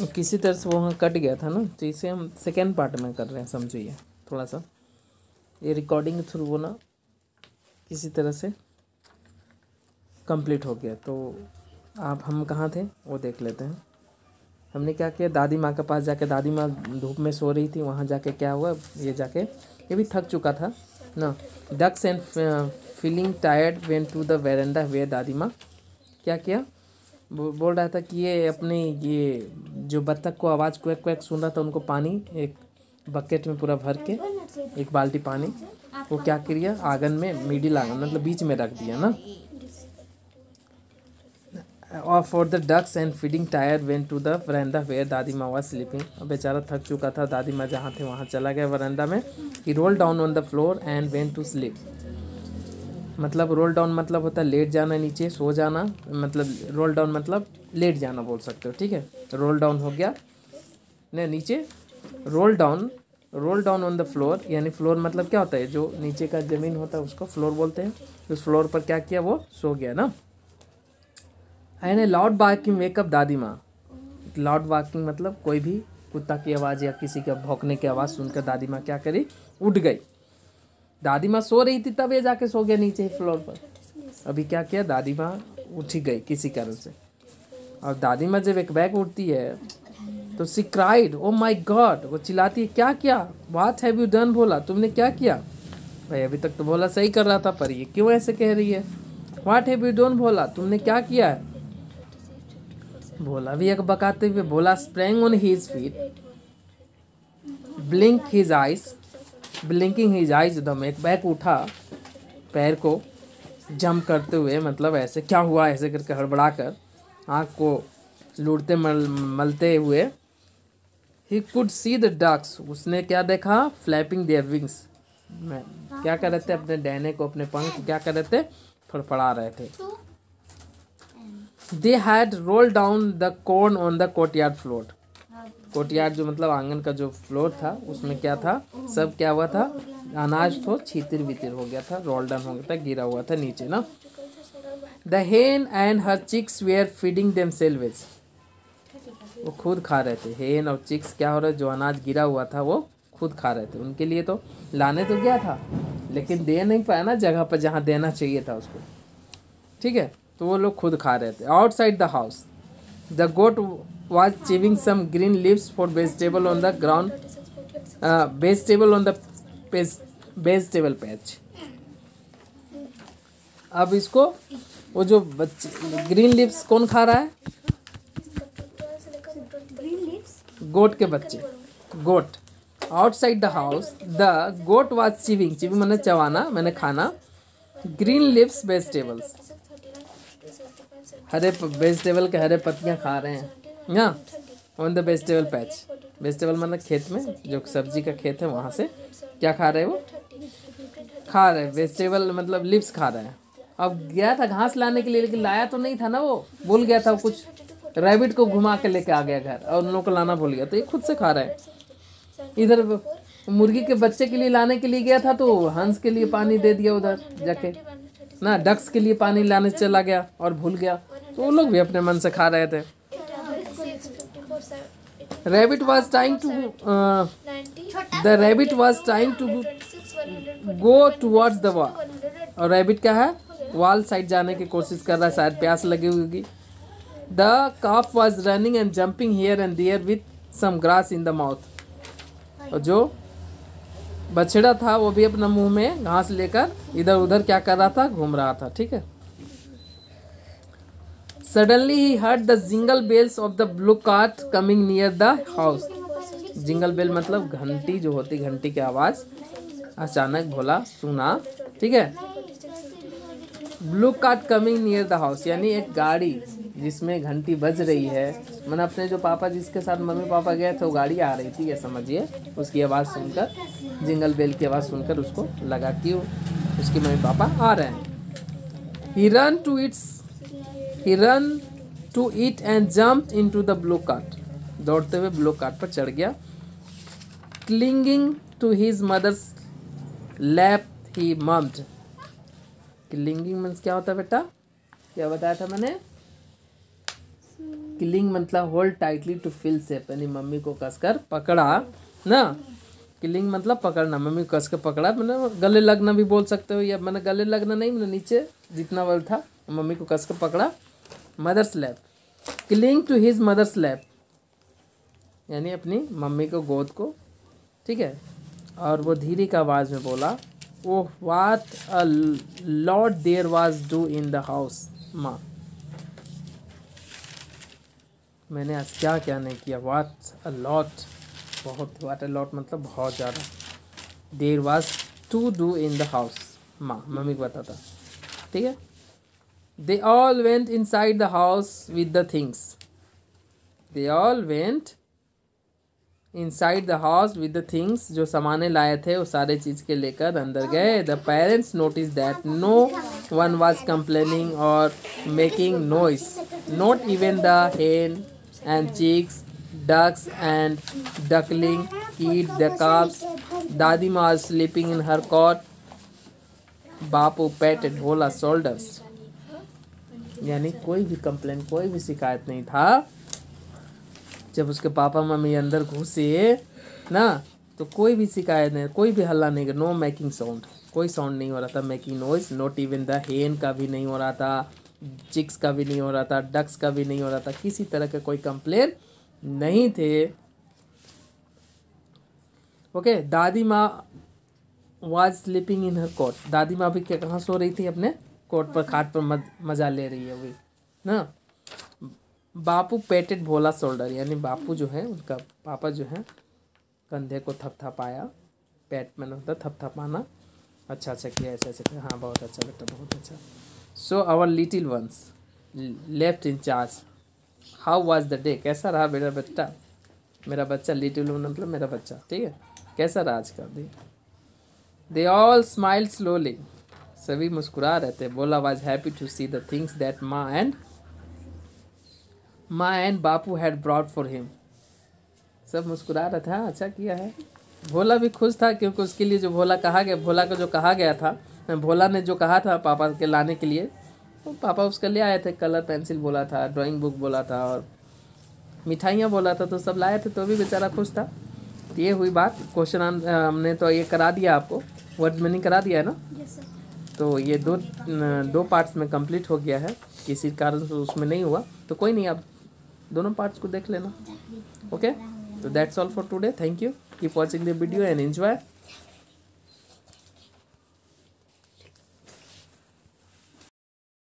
किसी तरह से वहाँ कट गया था ना, तो इसे हम सेकेंड पार्ट में कर रहे हैं, समझिए थोड़ा सा। ये रिकॉर्डिंग थ्रू वो ना किसी तरह से कंप्लीट हो गया। तो आप हम कहाँ थे वो देख लेते हैं। हमने क्या किया, दादी माँ के पास जाके, दादी माँ धूप में सो रही थी, वहाँ जाके क्या हुआ, ये भी थक चुका था ना। Ducks and feeling tired went to the verandah where दादी माँ क्या किया, बोल रहा था कि ये अपने ये जो बत्तख को आवाज़ क्वैक क्वैक सुन रहा था, उनको पानी एक बकेट में पूरा भर के, एक बाल्टी पानी, वो क्या किया, आंगन में मिडिल आंगन मतलब बीच में रख दिया ना। और for the ducks and feeding tire went to the veranda where दादी माँ वाज स्लीपिंग। अब बेचारा थक चुका था, दादी माँ जहाँ थे वहाँ चला गया वरांडा में। He roll down on the floor and went to sleep. मतलब रोल डाउन मतलब होता है लेट जाना, नीचे सो जाना, मतलब रोल डाउन मतलब लेट जाना बोल सकते हो, ठीक है। रोल डाउन हो गया नहीं नीचे, role down on the floor, यानी फ्लोर मतलब क्या होता है, जो नीचे का ज़मीन होता है उसको फ्लोर बोलते हैं। उस फ्लोर पर क्या किया, वो सो गया ना। And A loud barking wake up दादी माँ। लाउड बार्किंग मतलब कोई भी कुत्ता की आवाज़ या किसी का भौंकने की आवाज़ सुनकर दादी माँ क्या करी, उठ गई। दादी माँ सो रही थी तब ये जाके सो गया नीचे फ्लोर पर। अभी क्या किया, दादी माँ उठ गई किसी कारण से। और दादी माँ जब एक बैग उठती है तो सी क्राइड, ओ माई गॉड, वो चिल्लाती है, क्या किया, व्हाट हैव यू डन, बोला तुमने क्या किया। भाई अभी तक तो भोला सही कर रहा था, पर ये क्यों ऐसे कह रही है, व्हाट हैव यू डन, भोला तुमने क्या किया है। भोला भी एक बकाते हुए बोला, sprang on his feet, blink his eyes, blinking his eyes, दम एक बैक उठा पैर को जंप करते हुए, मतलब ऐसे क्या हुआ ऐसे करके हड़बड़ा कर आँख को लूटते मलते हुए। He could see the ducks, उसने क्या देखा, फ्लैपिंग देयर विंग्स, क्या कर रहे थे, अपने डैने को, अपने पंख क्या कर रहे थे, फड़फड़ा रहे थे। They had roll down the corn on the courtyard floor. Courtyard जो मतलब आंगन का जो फ्लोर था, उसमें क्या था, सब क्या हुआ था, अनाज तो छितिर बितिर हो गया था, रोल डाउन हो गया था, गिरा हुआ था नीचे ना। The hen and her chicks were feeding themselves, वो खुद खा रहे थे। हेन और चिक्स क्या हो रहा है, जो अनाज गिरा हुआ था वो खुद खा रहे थे। उनके लिए तो लाने तो गया था, लेकिन दे नहीं पाया ना जगह पर जहाँ देना चाहिए था उसको, ठीक है। तो वो लोग खुद खा रहे थे। Outside the house the goat was chewing some green leaves for vegetable on the ground, vegetable on the vegetable patch। अब इसको वो जो बच्चे ग्रीन लीव्स कौन खा रहा है, गोट के बच्चे, goat. Outside the house the goat was chewing, chewing मैंने चबाना, मैंने खाना, ग्रीन लीव्स वेजिटेबल्स, हरे वेजिटेबल के हरे पत्तियां खा रहे हैं ना। On the vegetable patch, vegetable मतलब खेत में जो सब्जी का खेत है वहाँ से क्या खा रहे हैं, वो खा रहे हैं वेजिटेबल मतलब लिव्स खा रहे हैं। अब गया था घास लाने के लिए, लेकिन लाया तो नहीं था ना, वो भूल गया था, कुछ रैबिट को घुमा के लेके आ गया घर और उन लोगों को लाना भूल गया, तो ये खुद से खा रहे हैं। इधर मुर्गी के बच्चे के लिए लाने के लिए गया था, तो हंस के लिए पानी दे दिया उधर जाके ना, डक्स के लिए पानी लाने चला गया और भूल गया, तो वो लोग भी अपने मन से खा रहे थे। Rabbit was trying to the rabbit was trying to go towards the wall, और रैबिट क्या है, वॉल साइड जाने की कोशिश कर रहा है, शायद प्यास लगी होगी। The calf was running and jumping here and there with some grass in the mouth, और जो बछड़ा था वो भी अपना मुंह में घास लेकर इधर उधर क्या कर रहा था, घूम रहा था, ठीक है। Suddenly he heard the jingle bells of the blue cart coming near the house। Jingle bell मतलब घंटी जो होती, घंटी की आवाज़ अचानक भोला सुना, ठीक है। Blue cart coming near the house, यानी एक गाड़ी जिसमें घंटी बज रही है, मैंने अपने जो पापा जिसके साथ मम्मी पापा गए थे वो गाड़ी आ रही थी, ये समझिए। उसकी आवाज़ सुनकर, जिंगल बेल की आवाज़ सुनकर उसको लगा कि उसके मम्मी पापा आ रहे हैं। He ran to it and jumped into the blue cart, दौड़ते हुए ब्लू कार्ट पर चढ़ गया। Clinging to his mother's lap he mummed। Clinging means क्या होता है बेटा, क्या बताया था मैंने, किलिंग मतलब hold tightly to feel safe, यानी मम्मी को कसकर पकड़ा ना। किलिंग मतलब पकड़ना, मम्मी को कसकर पकड़ा, मैंने गले लगना भी बोल सकते हो, या मैंने गले लगना नहीं, मैंने नीचे जितना बल था मम्मी को कसकर पकड़ा। Mother's lap, clinging to his mother's lap, यानी अपनी मम्मी को गोद को, ठीक है। और वो धीरे का आवाज़ में बोला, oh what a lot there was do in the house माँ, मैंने आज क्या क्या नहीं किया। व्हाट अ लॉट, बहुत, व्हाट अ लॉट मतलब बहुत ज़्यादा। There was to do in the house माँ, मम्मी को बताता, ठीक है। They all went inside the house with the things, they all went inside the house with the things, जो सामाने लाए थे वो सारे चीज़ के लेकर अंदर गए। The parents notice that no one was complaining or making noise, not even the hen and chicks, ducks and duckling eat the calves. Dadima was sleeping in her cot. Bapu patted Bhola's shoulders. यानी कोई भी complain, कोई भी शिकायत नहीं था। जब उसके पापा मम्मी अंदर घुसे ना, तो कोई भी शिकायत नहीं, कोई भी हल्ला नहीं, नो मेकिंग साउंड, कोई साउंड नहीं हो रहा था, making noise, not even the hen का भी नहीं हो रहा था, चिक्स का भी नहीं हो रहा था, डक्स का भी नहीं हो रहा था, किसी तरह का कोई कंप्लेन नहीं थे। ओके, दादी माँ was sleeping in her cot, दादी माँ भी क्या कहाँ सो रही थी, अपने कोट पर, खाट पर मजा ले रही है अभी ना। बापू पेटेड भोला शोल्डर, यानी बापू जो है उनका पापा जो है कंधे को थपथपाया, पेट में होता थपथपाना, अच्छा अच्छा किया, ऐसा ऐसा किया, हाँ बहुत अच्छा बेटा बहुत अच्छा। So our little ones left in charge, how was the day, कैसा रहा मेरा बेटा, मेरा बच्चा, लिटिल वन मतलब मेरा बच्चा, ठीक है, कैसा रहा आज का दिन। दे ऑल स्माइल स्लोली, सभी मुस्कुरा रहे थे। Bola was happy to see the things that maa and Bapu had brought for him, सब मुस्कुरा रहा था, अच्छा किया है। भोला भी खुश था क्योंकि उसके लिए जो भोला कहा गया, भोला को जो कहा गया था, भोला ने जो कहा था पापा के लाने के लिए, तो पापा उसके लिए आए थे, कलर पेंसिल बोला था, ड्राइंग बुक बोला था और मिठाइयाँ बोला था, तो सब लाए थे, तो भी बेचारा खुश था। ये हुई बात। क्वेश्चन हमने तो ये करा दिया आपको, वर्ड मीनिंग करा दिया है ना। तो ये दो पार्ट्स में कंप्लीट हो गया है, किसी कारण से उसमें नहीं हुआ तो कोई नहीं, आप दोनों पार्ट्स को देख लेना। ओके, तो that's all for today, thank you, keep watching the video and enjoy.